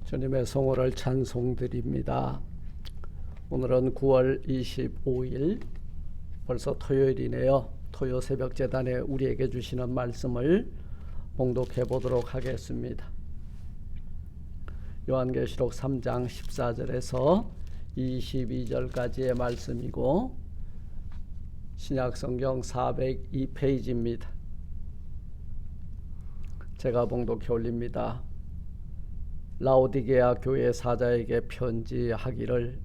주님의 성호를 찬송드립니다. 오늘은 9월 25일 벌써 토요일이네요. 토요 새벽 재단에 우리에게 주시는 말씀을 봉독해 보도록 하겠습니다. 요한계시록 3장 14절에서 22절까지의 말씀이고 신약성경 402페이지입니다. 제가 봉독해 올립니다. 라오디게아 교회 사자에게 편지하기를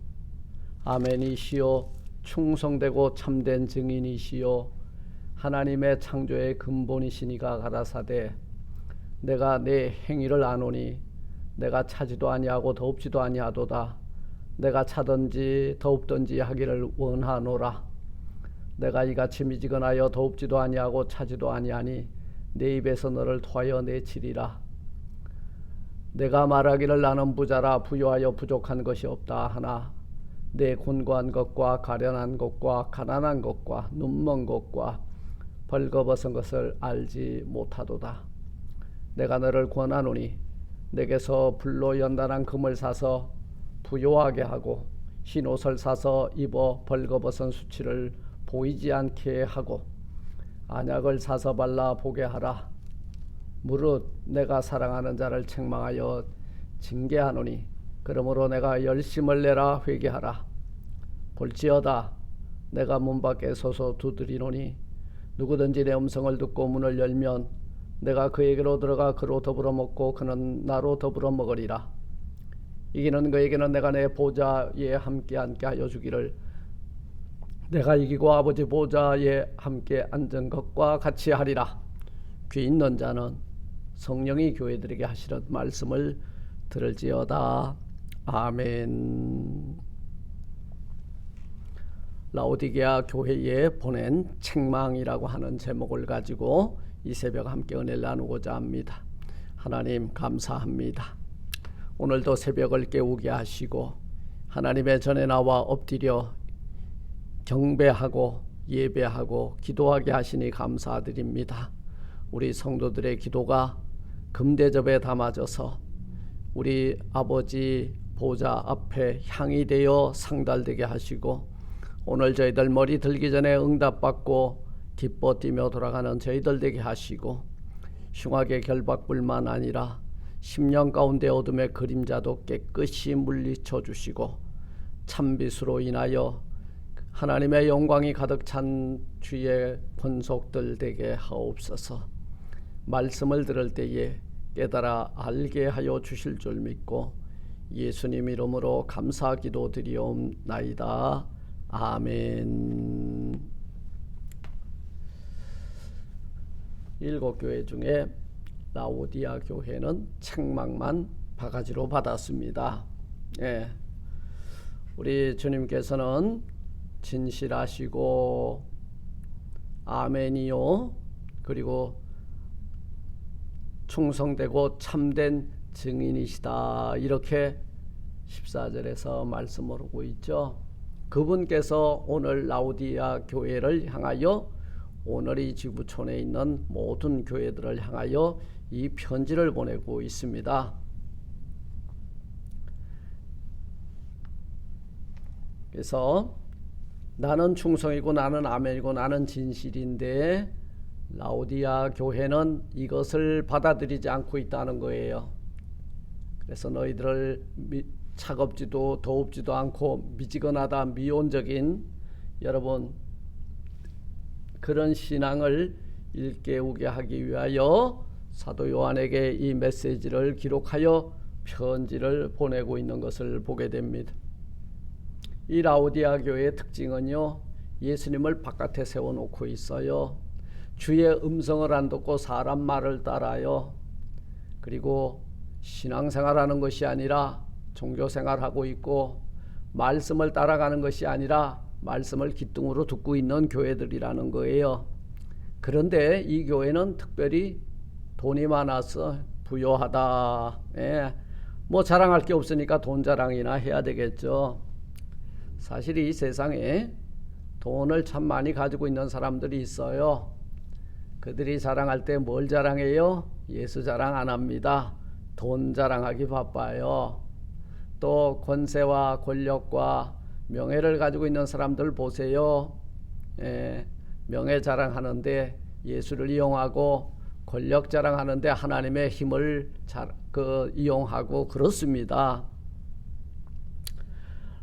아멘이시요 충성되고 참된 증인이시요 하나님의 창조의 근본이시니가 가라사대 내가 내 행위를 아노니 내가 차지도 아니하고 더웁지도 아니하도다. 내가 차든지 더웁든지 하기를 원하노라. 내가 이같이 미지근하여 더웁지도 아니하고 차지도 아니하니 내 입에서 너를 토하여 내치리라. 내가 말하기를 나는 부자라 부유하여 부족한 것이 없다 하나 내 곤고한 것과 가련한 것과 가난한 것과 눈먼 것과 벌거벗은 것을 알지 못하도다. 내가 너를 권하노니 내게서 불로 연단한 금을 사서 부요하게 하고 흰 옷을 사서 입어 벌거벗은 수치를 보이지 않게 하고 안약을 사서 발라 보게 하라. 무릇 내가 사랑하는 자를 책망하여 징계하노니 그러므로 내가 열심을 내라 회개하라. 볼지어다 내가 문 밖에 서서 두드리노니 누구든지 내 음성을 듣고 문을 열면 내가 그에게로 들어가 그로 더불어 먹고 그는 나로 더불어 먹으리라. 이기는 그에게는 내가 내 보좌에 함께 앉게 하여 주기를 내가 이기고 아버지 보좌에 함께 앉은 것과 같이 하리라. 귀 있는 자는 성령이 교회들에게 하시는 말씀을 들을지어다. 아멘. 라오디게아 교회에 보낸 책망이라고 하는 제목을 가지고 이 새벽 함께 은혜를 나누고자 합니다. 하나님 감사합니다. 오늘도 새벽을 깨우게 하시고 하나님의 전에 나와 엎드려 경배하고 예배하고 기도하게 하시니 감사드립니다. 우리 성도들의 기도가 금대접에 담아져서 우리 아버지 보좌 앞에 향이 되어 상달되게 하시고 오늘 저희들 머리 들기 전에 응답받고 기뻐 뛰며 돌아가는 저희들 되게 하시고 흉악의 결박불만 아니라 10년 가운데 어둠의 그림자도 깨끗이 물리쳐 주시고 찬빛으로 인하여 하나님의 영광이 가득 찬 주의 권속들 되게 하옵소서. 말씀을 들을 때에 깨달아 알게 하여 주실 줄 믿고 예수님 이름으로 감사 기도 드리옵나이다. 아멘. 7교회 중에 라오디아 교회는 책망만 바가지로 받았습니다. 예. 우리 주님께서는 진실하시고 아멘이요 그리고 충성되고 참된 증인이시다 이렇게 14절에서 말씀을 하고 있죠. 그분께서 오늘 라오디아 교회를 향하여 오늘 이 지구촌에 있는 모든 교회들을 향하여 이 편지를 보내고 있습니다. 그래서 나는 충성이고 나는 아멘이고 나는 진실인데 라오디아 교회는 이것을 받아들이지 않고 있다는 거예요. 그래서 너희들을 차갑지도 더웁지도 않고 미지근하다 미온적인 여러분 그런 신앙을 일깨우게 하기 위하여 사도 요한에게 이 메시지를 기록하여 편지를 보내고 있는 것을 보게 됩니다. 이 라오디아 교회의 특징은요, 예수님을 바깥에 세워놓고 있어요. 주의 음성을 안 듣고 사람 말을 따라요. 그리고 신앙생활하는 것이 아니라 종교생활하고 있고 말씀을 따라가는 것이 아니라 말씀을 귓등으로 듣고 있는 교회들이라는 거예요. 그런데 이 교회는 특별히 돈이 많아서 부유하다. 예. 뭐 자랑할 게 없으니까 돈 자랑이나 해야 되겠죠. 사실 이 세상에 돈을 참 많이 가지고 있는 사람들이 있어요. 그들이 자랑할 때 뭘 자랑해요? 예수 자랑 안 합니다. 돈 자랑하기 바빠요. 또 권세와 권력과 명예를 가지고 있는 사람들 보세요. 명예 자랑하는데 예수를 이용하고 권력 자랑하는데 하나님의 힘을 이용하고 그렇습니다.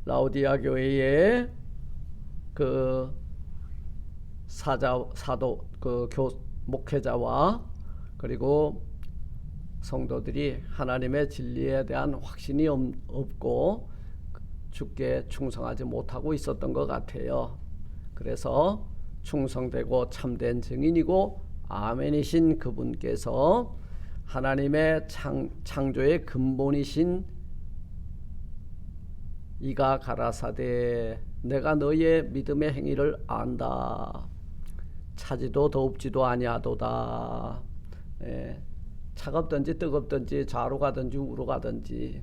라오디아 교회의 그 사도 목회자와 그리고 성도들이 하나님의 진리에 대한 확신이 없고 주께 충성하지 못하고 있었던 것 같아요. 그래서 충성되고 참된 증인이고 아멘이신 그분께서 하나님의 창조의 근본이신 이가 가라사대 내가 너의 믿음의 행위를 안다. 차지도 더웁지도 아니하도다. 차갑든지 뜨겁든지 좌로 가든지 우로 가든지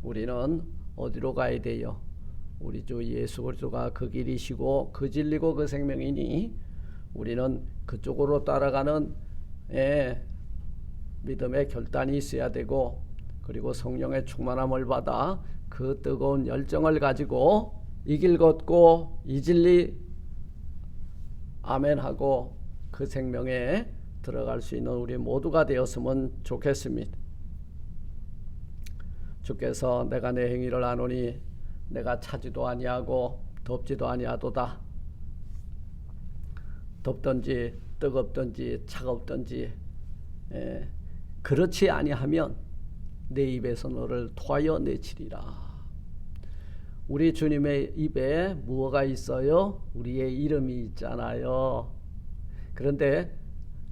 우리는 어디로 가야 돼요? 우리 주 예수 그리스도가 그 길이시고 그 진리고 그 생명이니 우리는 그쪽으로 따라가는 믿음의 결단이 있어야 되고 그리고 성령의 충만함을 받아 그 뜨거운 열정을 가지고 이 길 걷고 이 진리 아멘하고 그 생명에 들어갈 수 있는 우리 모두가 되었으면 좋겠습니다. 주께서 내가 내 행위를 아노니 내가 차지도 아니하고 덥지도 아니하도다. 덥든지 뜨겁든지 차갑든지 그렇지 아니하면 내 입에서 너를 토하여 내치리라. 우리 주님의 입에 무엇가 있어요? 우리의 이름이 있잖아요. 그런데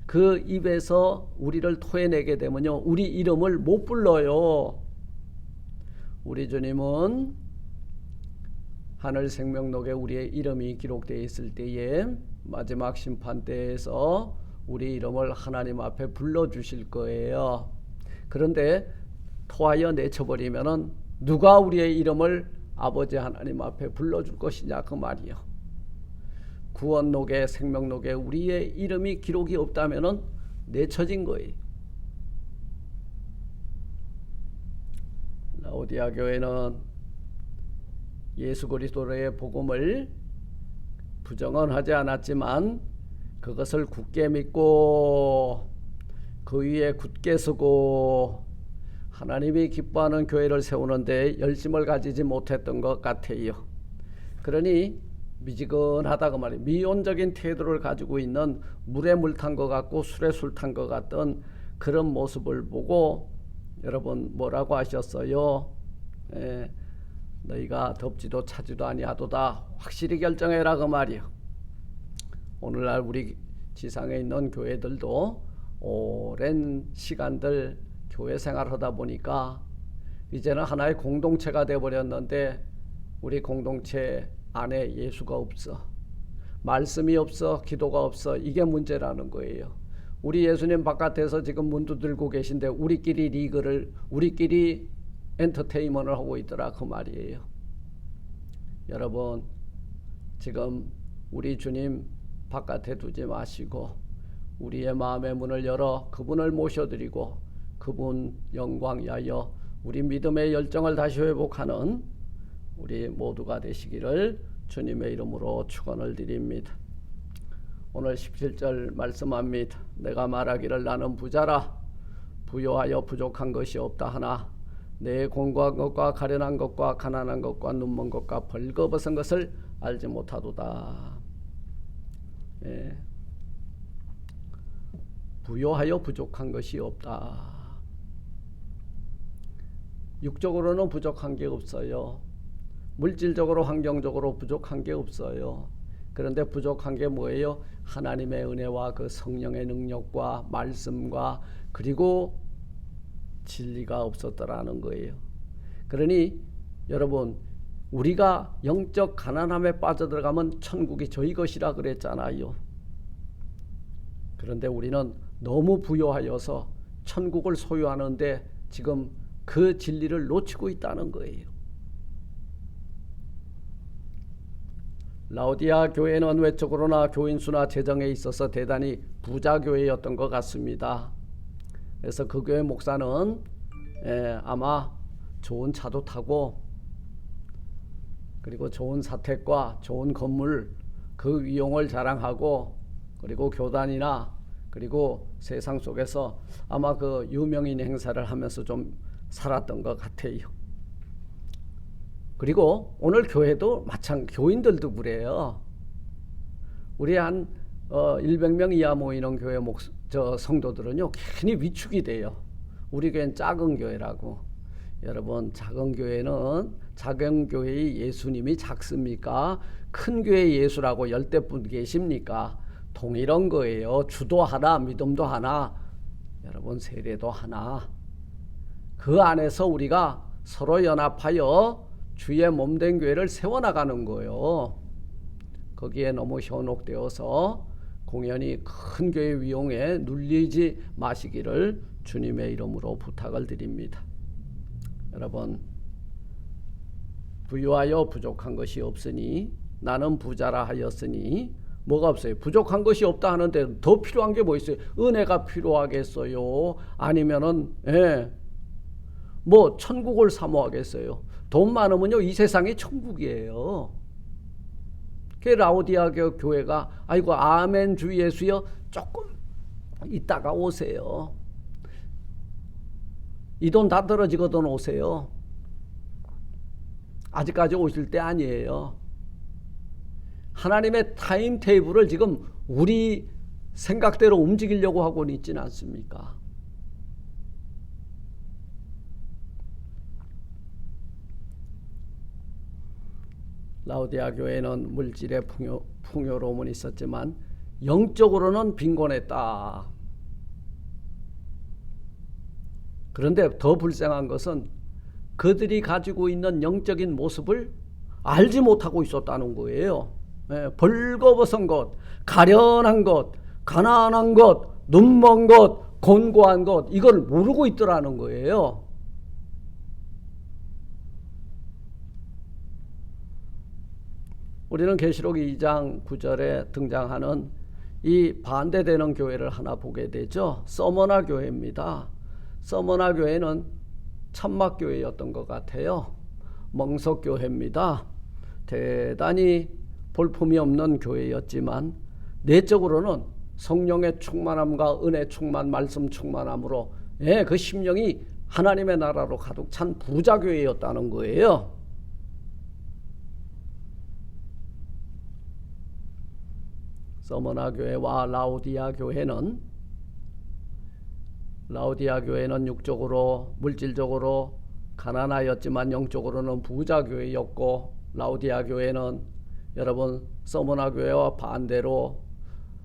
그 입에서 우리를 토해내게 되면요 우리 이름을 못 불러요. 우리 주님은 하늘 생명록에 우리의 이름이 기록되어 있을 때에 마지막 심판대에서 우리 이름을 하나님 앞에 불러주실 거예요. 그런데 토하여 내쳐버리면은 누가 우리의 이름을 아버지 하나님 앞에 불러줄 것이냐 그 말이요. 구원록에 생명록에 우리의 이름이 기록이 없다면은 내쳐진 거예요. 라오디아 교회는 예수 그리스도의 복음을 부정은 하지 않았지만 그것을 굳게 믿고 그 위에 굳게 서고 하나님이 기뻐하는 교회를 세우는데 열심을 가지지 못했던 것 같아요. 그러니 미지근하다 그 말이에요. 미온적인 태도를 가지고 있는 물에 물 탄 것 같고 술에 술 탄 것 같던 그런 모습을 보고 여러분 뭐라고 하셨어요? 너희가 덥지도 차지도 아니하도다. 확실히 결정해라 그 말이요. 오늘날 우리 지상에 있는 교회들도 오랜 시간들 교회 생활하다 보니까 이제는 하나의 공동체가 되어버렸는데 우리 공동체 안에 예수가 없어. 말씀이 없어. 기도가 없어. 이게 문제라는 거예요. 우리 예수님 바깥에서 지금 문 두들고 계신데 우리끼리 리그를 우리끼리 엔터테인먼트를 하고 있더라 그 말이에요. 여러분 지금 우리 주님 바깥에 두지 마시고 우리의 마음의 문을 열어 그분을 모셔드리고 그분 영광 위하여 우리 믿음의 열정을 다시 회복하는 우리 모두가 되시기를 주님의 이름으로 축원을 드립니다. 오늘 17절 말씀합니다. 내가 말하기를 나는 부자라 부요하여 부족한 것이 없다 하나 내 공고한 것과 가련한 것과 가난한 것과 눈먼 것과 벌거벗은 것을 알지 못하도다. 부요하여 부족한 것이 없다. 육적으로는 부족한 게 없어요. 물질적으로 환경적으로 부족한 게 없어요. 그런데 부족한 게 뭐예요? 하나님의 은혜와 그 성령의 능력과 말씀과 그리고 진리가 없었더라는 거예요. 그러니 여러분 우리가 영적 가난함에 빠져들어가면 천국이 저희 것이라 그랬잖아요. 그런데 우리는 너무 부요하여서 천국을 소유하는데 지금 그 진리를 놓치고 있다는 거예요. 라오디아 교회는 외적으로나 교인 수나 재정에 있어서 대단히 부자 교회였던 것 같습니다. 그래서 그 교회 목사는 아마 좋은 차도 타고 그리고 좋은 사택과 좋은 건물 그 위용을 자랑하고 그리고 교단이나 그리고 세상 속에서 아마 그 유명인 행사를 하면서 좀 살았던 것 같아요. 그리고 오늘 교회도 교인들도 그래요. 우리 한 100명 이하 모이는 교회 성도들은요 괜히 위축이 돼요. 우리 교회는 작은 교회라고. 여러분, 작은 교회의 예수님이 작습니까? 큰 교회의 예수라고 열댓분 계십니까? 동일한 거예요. 주도 하나, 믿음도 하나, 여러분 세례도 하나. 그 안에서 우리가 서로 연합하여 주의 몸된 교회를 세워나가는 거예요. 거기에 너무 현혹되어서 공연히 큰 교회 위용에 눌리지 마시기를 주님의 이름으로 부탁을 드립니다. 여러분, 부유하여 부족한 것이 없으니 나는 부자라 하였으니 뭐가 없어요? 부족한 것이 없다 하는데 더 필요한 게 뭐 있어요? 은혜가 필요하겠어요? 아니면은 뭐 천국을 사모하겠어요? 돈 많으면요 이 세상이 천국이에요. 그 라오디아 교회가 아이고 아멘 주 예수여 조금 이따가 오세요. 이 돈 다 떨어지거든 오세요. 아직까지 오실 때 아니에요. 하나님의 타임테이블을 지금 우리 생각대로 움직이려고 하고는 있지는 않습니까? 라오디아 교회는 물질의 풍요로움은 있었지만 영적으로는 빈곤했다. 그런데 더 불쌍한 것은 그들이 가지고 있는 영적인 모습을 알지 못하고 있었다는 거예요. 벌거벗은 것, 가련한 것, 가난한 것, 눈먼 것, 곤고한 것, 이걸 모르고 있더라는 거예요. 우리는 계시록 2장 9절에 등장하는 이 반대되는 교회를 하나 보게 되죠. 서머나 교회입니다. 서머나 교회는 천막교회였던 것 같아요. 멍석교회입니다. 대단히 볼품이 없는 교회였지만 내적으로는 성령의 충만함과 은혜 충만, 말씀 충만함으로 그 심령이 하나님의 나라로 가득 찬 부자교회였다는 거예요. 서머나 교회와 라오디아 교회는 육적으로 물질적으로 가난하였지만 영적으로는 부자 교회였고, 라오디아 교회는 여러분 서머나 교회와 반대로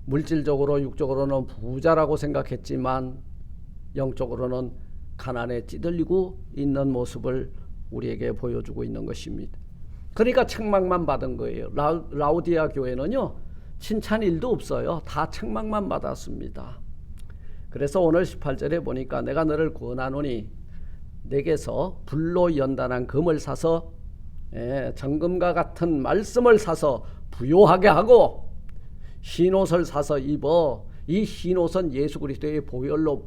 물질적으로 육적으로는 부자라고 생각했지만 영적으로는 가난에 찌들리고 있는 모습을 우리에게 보여주고 있는 것입니다. 그러니까 책망만 받은 거예요. 라오디아 교회는요 칭찬 일도 없어요. 다 책망만 받았습니다. 그래서 오늘 18절에 보니까 내가 너를 구원하노니 내게서 불로 연단한 금을 사서 정금과 같은 말씀을 사서 부요하게 하고 흰옷을 사서 입어. 이 흰옷은 예수 그리스도의 보혈로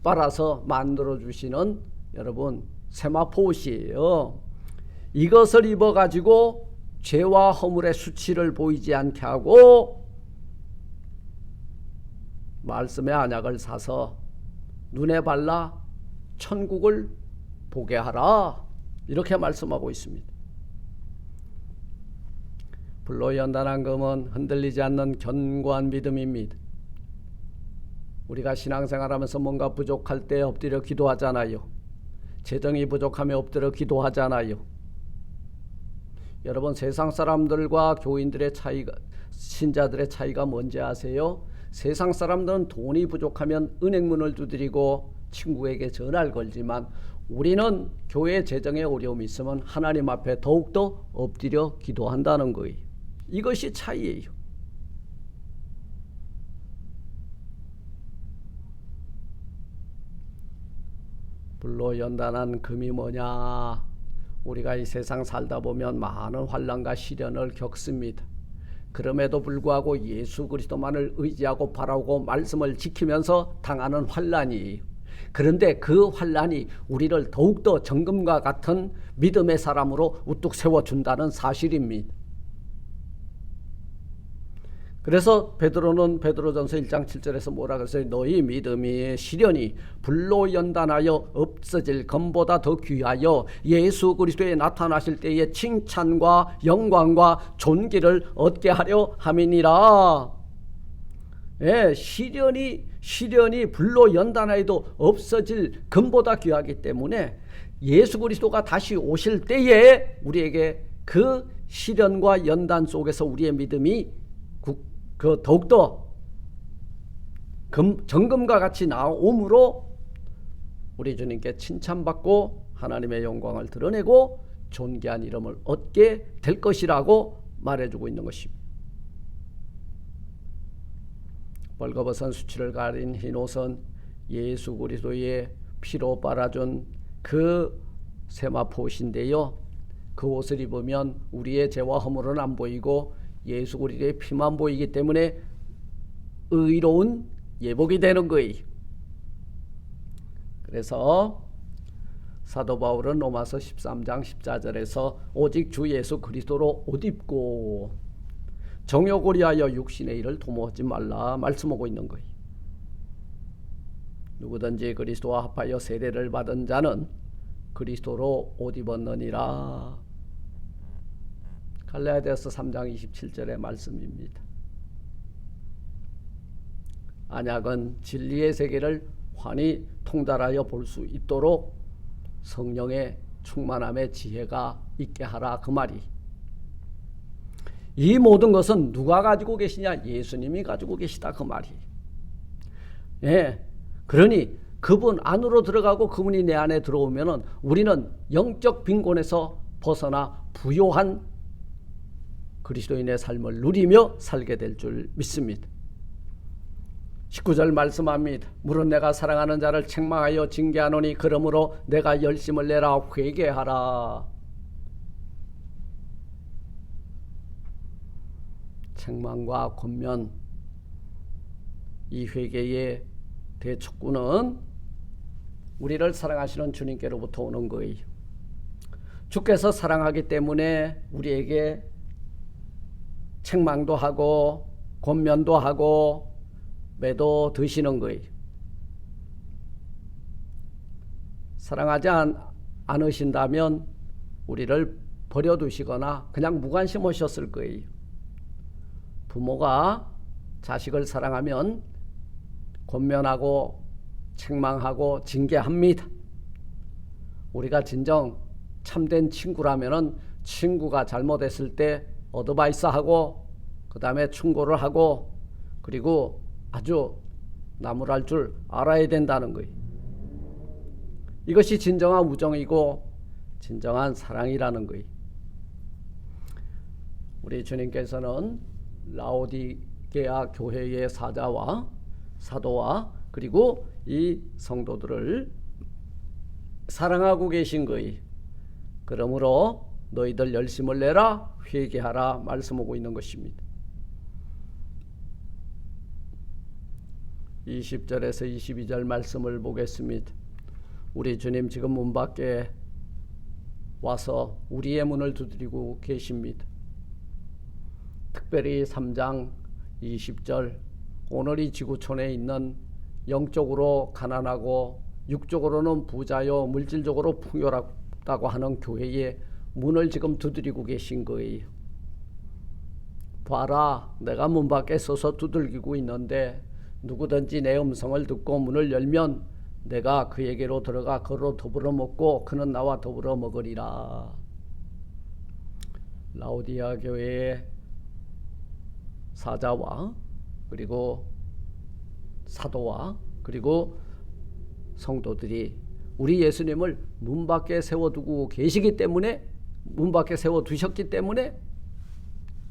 빨아서 만들어주시는 여러분 세마포옷이에요. 이것을 입어가지고 죄와 허물의 수치를 보이지 않게 하고 말씀의 안약을 사서 눈에 발라 천국을 보게 하라, 이렇게 말씀하고 있습니다. 불로 연단한 금은 흔들리지 않는 견고한 믿음입니다. 우리가 신앙생활하면서 뭔가 부족할 때 엎드려 기도하잖아요. 재정이 부족하면 엎드려 기도하잖아요. 여러분 세상 사람들과 교인들의 차이가, 신자들의 차이가 뭔지 아세요? 세상 사람들은 돈이 부족하면 은행문을 두드리고 친구에게 전화를 걸지만 우리는 교회 재정에 어려움이 있으면 하나님 앞에 더욱더 엎드려 기도한다는 거예요. 이것이 차이예요. 불로 연단한 금이 뭐냐? 우리가 이 세상 살다 보면 많은 환난과 시련을 겪습니다. 그럼에도 불구하고 예수 그리스도만을 의지하고 바라고 말씀을 지키면서 당하는 환난이에요. 그런데 그 환난이 우리를 더욱더 정금과 같은 믿음의 사람으로 우뚝 세워준다는 사실입니다. 그래서 베드로는 베드로전서 1장 7절에서 뭐라 그랬어요? 너희 믿음이 시련이 불로 연단하여 없어질 검보다 더 귀하여 예수 그리스도에 나타나실 때의 칭찬과 영광과 존귀를 얻게 하려 함이니라. 예, 시련이 불로 연단하여도 없어질 금보다 귀하기 때문에 예수 그리스도가 다시 오실 때에 우리에게 그 시련과 연단 속에서 우리의 믿음이 더욱더 정금과 같이 나옴으로 우리 주님께 칭찬받고 하나님의 영광을 드러내고 존귀한 이름을 얻게 될 것이라고 말해주고 있는 것입니다. 벌거벗은 수치를 가린 흰옷은 예수 그리스도의 피로 빨아준 그 세마포옷인데요. 그 옷을 입으면 우리의 죄와 허물은 안 보이고 예수 그리스도의 피만 보이기 때문에 의로운 예복이 되는 거예요. 그래서 사도 바울은 로마서 13장 14절에서 오직 주 예수 그리스도로 옷 입고 정욕을 위하여 육신의 일을 도모하지 말라 말씀하고 있는 거예요. 누구든지 그리스도와 합하여 세례를 받은 자는 그리스도로 옷 입었느니라. 갈라디아서 3장 27절의 말씀입니다. 안약은 진리의 세계를 환히 통달하여 볼 수 있도록 성령의 충만함의 지혜가 있게 하라 그 말이. 이 모든 것은 누가 가지고 계시냐? 예수님이 가지고 계시다 그 말이. 예, 그러니 그분 안으로 들어가고 그분이 내 안에 들어오면은 우리는 영적 빈곤에서 벗어나 부요한 그리스도인의 삶을 누리며 살게 될 줄 믿습니다. 19절 말씀합니다. 물은 내가 사랑하는 자를 책망하여 징계하노니 그러므로 내가 열심을 내라 회개하라. 책망과 권면, 이 회개의 대촉구는 우리를 사랑하시는 주님께로부터 오는 거예요. 주께서 사랑하기 때문에 우리에게 책망도 하고 권면도 하고 매도 드시는 거예요. 사랑하지 않으신다면 우리를 버려두시거나 그냥 무관심하셨을 거예요. 부모가 자식을 사랑하면 권면하고 책망하고 징계합니다. 우리가 진정 참된 친구라면은 친구가 잘못했을 때 어드바이스하고 그 다음에 충고를 하고 그리고 아주 나무랄 줄 알아야 된다는 거예요. 이것이 진정한 우정이고 진정한 사랑이라는 거예요. 우리 주님께서는 라오디게아 교회의 사자와 사도와 그리고 이 성도들을 사랑하고 계신 거예요. 그러므로 너희들 열심을 내라 회개하라 말씀하고 있는 것입니다. 20절에서 22절 말씀을 보겠습니다. 우리 주님 지금 문 밖에 와서 우리의 문을 두드리고 계십니다. 특별히 3장 20절 오늘 이 지구촌에 있는 영적으로 가난하고 육적으로는 부자요 물질적으로 풍요롭다고 하는 교회의 문을 지금 두드리고 계신 거예요. 봐라, 내가 문 밖에 서서 두들기고 있는데 누구든지 내 음성을 듣고 문을 열면 내가 그에게로 들어가 그로 더불어 먹고 그는 나와 더불어 먹으리라. 라오디아 교회의 사자와 그리고 사도와 그리고 성도들이 우리 예수님을 문 밖에 세워두고 계시기 때문에 문 밖에 세워두셨기 때문에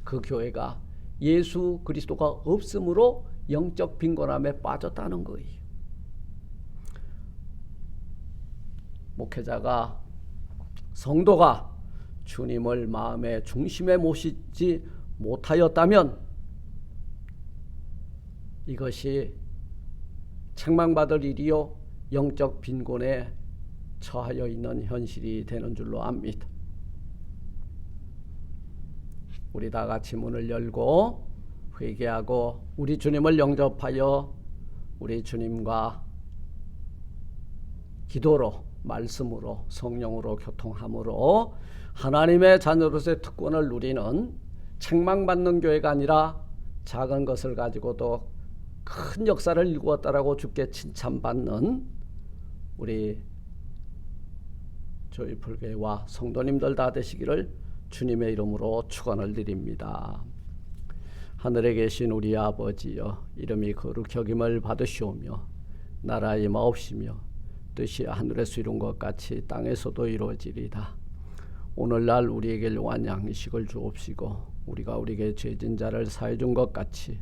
그 교회가 예수 그리스도가 없으므로 영적 빈곤함에 빠졌다는 거예요. 목회자가 성도가 주님을 마음의 중심에 모시지 못하였다면 이것이 책망받을 일이요 영적 빈곤에 처하여 있는 현실이 되는 줄로 압니다. 우리 다 같이 문을 열고 회개하고 우리 주님을 영접하여 우리 주님과 기도로, 말씀으로, 성령으로 교통함으로 하나님의 자녀로서의 특권을 누리는 책망받는 교회가 아니라 작은 것을 가지고도 큰 역사를 일구었다라고 주께 칭찬받는 우리 조이풀교회와 성도님들 다 되시기를 주님의 이름으로 축원을 드립니다. 하늘에 계신 우리 아버지여, 이름이 거룩히 여김을 받으시오며 나라의 마옵시며 뜻이 하늘에서 이룬 것 같이 땅에서도 이루어지리다. 오늘날 우리에게 용한 양식을 주옵시고 우리가 우리에게 죄진 자를 사해 준 것 같이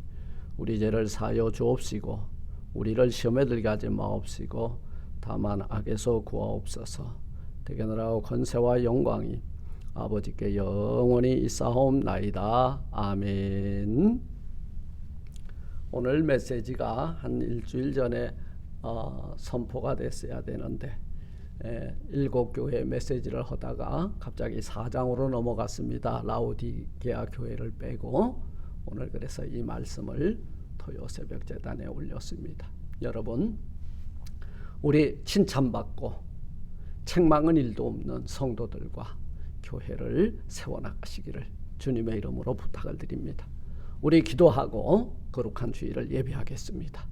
우리 죄를 사하여 주옵시고 우리를 시험에 들게 하지 마옵시고 다만 악에서 구하옵소서. 대개 나라와 권세와 영광이 아버지께 영원히 있사옵나이다. 아멘. 오늘 메시지가 한 일주일 전에 선포가 됐어야 되는데 7교회 메시지를 하다가 갑자기 4장으로 넘어갔습니다. 라오디게아 교회를 빼고 오늘 그래서 이 말씀을 토요 새벽 재단에 올렸습니다. 여러분, 우리 칭찬받고 책망은 일도 없는 성도들과 교회를 세워나가시기를 주님의 이름으로 부탁을 드립니다. 우리 기도하고 거룩한 주일을 예배하겠습니다.